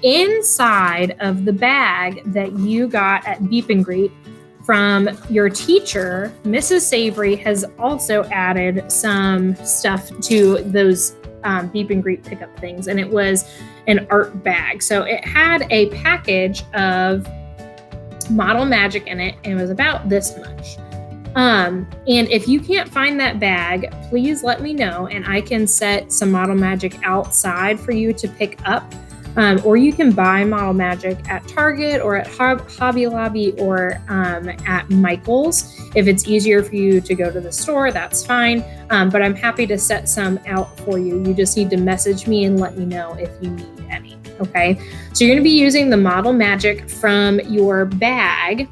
inside of the bag that you got at Beep and Greet from your teacher, Mrs. Savory has also added some stuff to those Beep and Greet pickup things, and it was an art bag. So it had a package of Model Magic in it, and it was about this much. And if you can't find that bag, please let me know, and I can set some Model Magic outside for you to pick up. Or you can buy Model Magic at Target or at Hobby Lobby or at Michael's. If it's easier for you to go to the store, that's fine. But I'm happy to set some out for you. You just need to message me and let me know if you need any. Okay, so you're going to be using the Model Magic from your bag,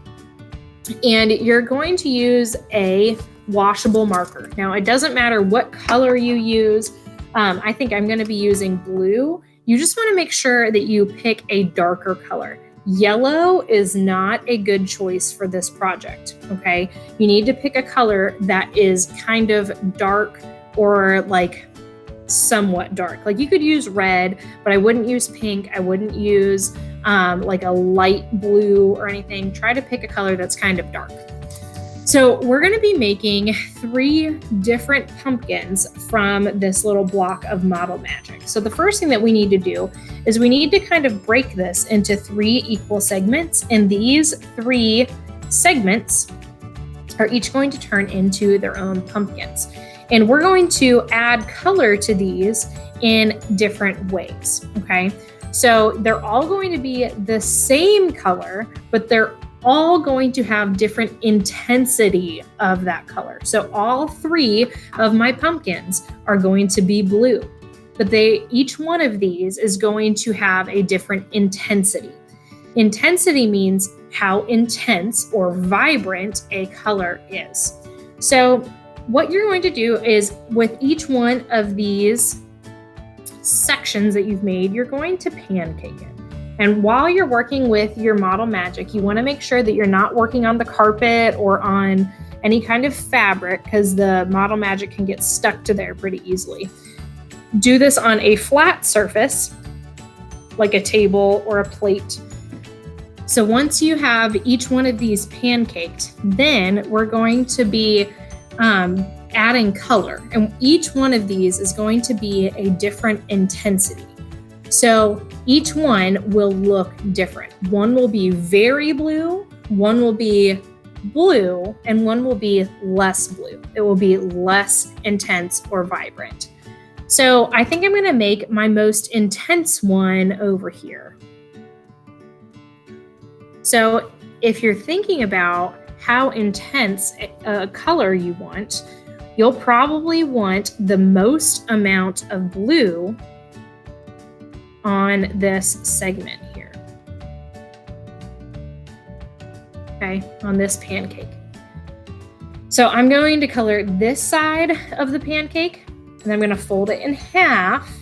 and you're going to use a washable marker. Now, it doesn't matter what color you use. I think I'm going to be using blue. You just want to make sure that you pick a darker color. Yellow is not a good choice for this project, okay? You need to pick a color that is kind of dark or like somewhat dark. Like you could use red, but I wouldn't use pink. I wouldn't use like a light blue or anything. Try to pick a color that's kind of dark. So we're going to be making 3 different pumpkins from this little block of Model Magic. So the first thing that we need to do is we need to kind of break this into 3 equal segments. And these 3 segments are each going to turn into their own pumpkins. And we're going to add color to these in different ways, okay? So they're all going to be the same color, but they're all going to have different intensity of that color. So all 3 of my pumpkins are going to be blue, but each one of these is going to have a different intensity. Intensity means how intense or vibrant a color is. So what you're going to do is with each one of these sections that you've made, you're going to pancake it. And while you're working with your Model Magic, you want to make sure that you're not working on the carpet or on any kind of fabric because the Model Magic can get stuck to there pretty easily. Do this on a flat surface, like a table or a plate. So once you have each one of these pancaked, then we're going to be adding color. And each one of these is going to be a different intensity. So each one will look different. One will be very blue, one will be blue, and one will be less blue. It will be less intense or vibrant. So I think I'm going to make my most intense one over here. So if you're thinking about how intense a color you want, you'll probably want the most amount of blue on this segment here. Okay, on this pancake. So I'm going to color this side of the pancake, and I'm going to fold it in half.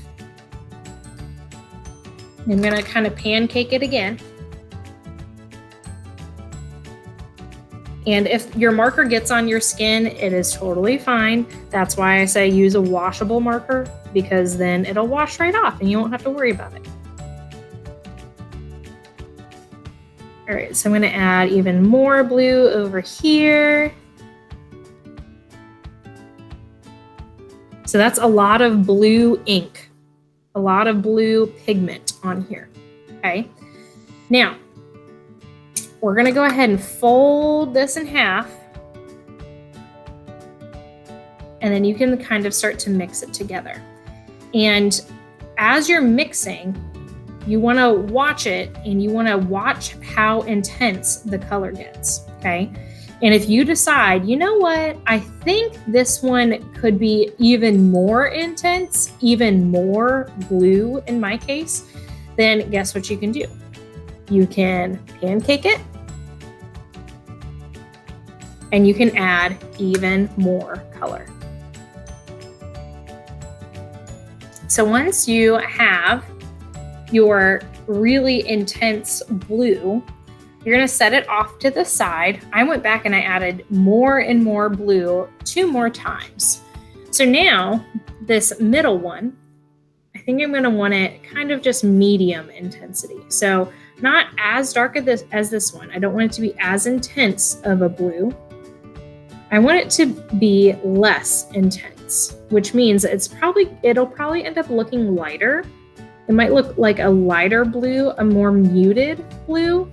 I'm going to kind of pancake it again. And if your marker gets on your skin, it is totally fine. That's why I say use a washable marker, because then it'll wash right off and you won't have to worry about it. All right, so I'm going to add even more blue over here. So that's a lot of blue ink, a lot of blue pigment on here, okay? Now, we're going to go ahead and fold this in half, and then you can kind of start to mix it together. And as you're mixing, you want to watch it, and you want to watch how intense the color gets, okay? And if you decide, you know what, I think this one could be even more intense, even more blue in my case, then guess what you can do? You can pancake it, and you can add even more color. So once you have your really intense blue, you're going to set it off to the side. I went back and I added more and more blue 2 more times. So now this middle one, I think I'm going to want it kind of just medium intensity. So not as dark as this one. I don't want it to be as intense of a blue. I want it to be less intense, which means it'll probably end up looking lighter. It might look like a lighter blue, a more muted blue.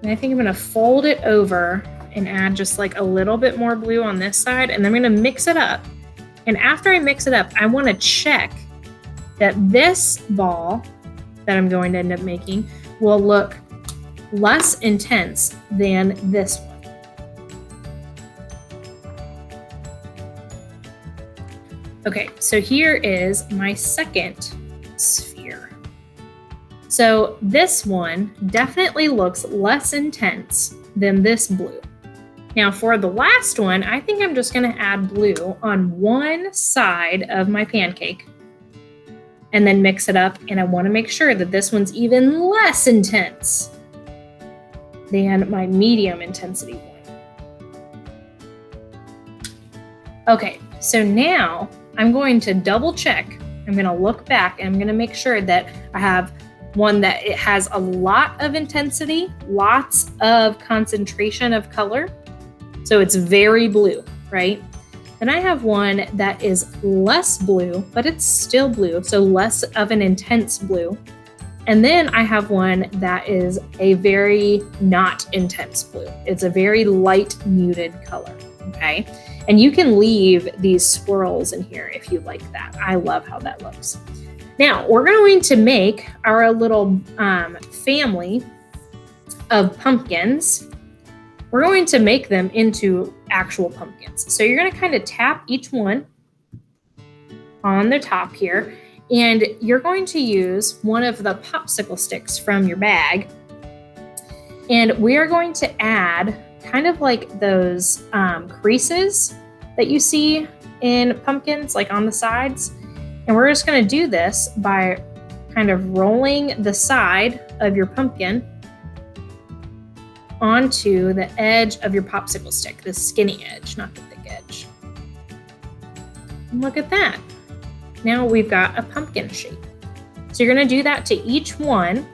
And I think I'm going to fold it over and add just like a little bit more blue on this side, and I'm going to mix it up. And after I mix it up, I want to check that this ball that I'm going to end up making will look less intense than this one. Okay, so here is my second sphere. So this one definitely looks less intense than this blue. Now for the last one, I think I'm just going to add blue on one side of my pancake and then mix it up. And I want to make sure that this one's even less intense than my medium intensity one. Okay, so now I'm going to double check. I'm going to look back and I'm going to make sure that I have one that it has a lot of intensity, lots of concentration of color. So it's very blue, right? Then I have one that is less blue, but it's still blue, so less of an intense blue. And then I have one that is a very not intense blue. It's a very light muted color, okay? And you can leave these swirls in here if you like that. I love how that looks. Now we're going to make our little family of pumpkins. We're going to make them into actual pumpkins. So you're going to kind of tap each one on the top here, and you're going to use one of the popsicle sticks from your bag. And we are going to add kind of like those creases that you see in pumpkins, like on the sides. And we're just going to do this by kind of rolling the side of your pumpkin onto the edge of your popsicle stick, the skinny edge, not the thick edge. And look at that. Now we've got a pumpkin shape. So you're going to do that to each one.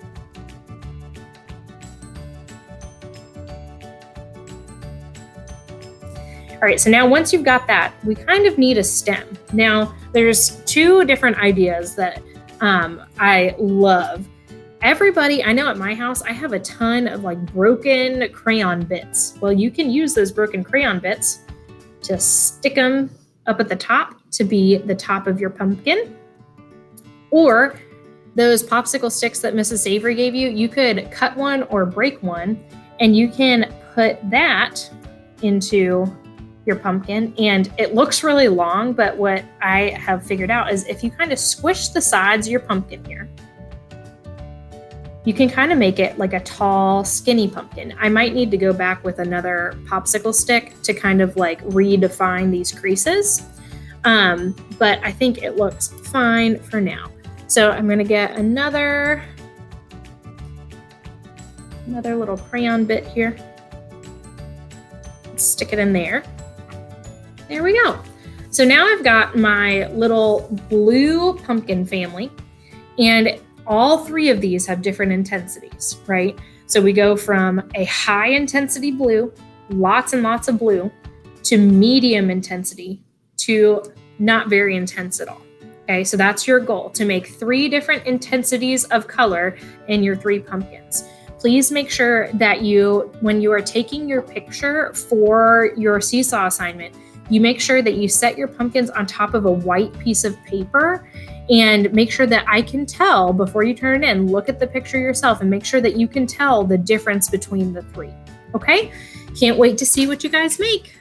All right, so now once you've got that, we kind of need a stem. Now, there's two different ideas that I love. Everybody, I know at my house, I have a ton of like broken crayon bits. Well, you can use those broken crayon bits to stick them up at the top to be the top of your pumpkin. Or those popsicle sticks that Mrs. Savory gave you, you could cut one or break one, and you can put that into your pumpkin. And it looks really long, but what I have figured out is if you kind of squish the sides of your pumpkin here, you can kind of make it like a tall, skinny pumpkin. I might need to go back with another popsicle stick to kind of like redefine these creases. But I think it looks fine for now. So I'm gonna get another little crayon bit here. Stick it in there. There we go. So now I've got my little blue pumpkin family, and all three of these have different intensities, right? So we go from a high intensity blue, lots and lots of blue, to medium intensity, to not very intense at all. Okay, so that's your goal, to make 3 different intensities of color in your 3 pumpkins. Please make sure that when you are taking your picture for your seesaw assignment, you make sure that you set your pumpkins on top of a white piece of paper, and make sure that I can tell before you turn it in. Look at the picture yourself and make sure that you can tell the difference between the 3. Okay? Can't wait to see what you guys make.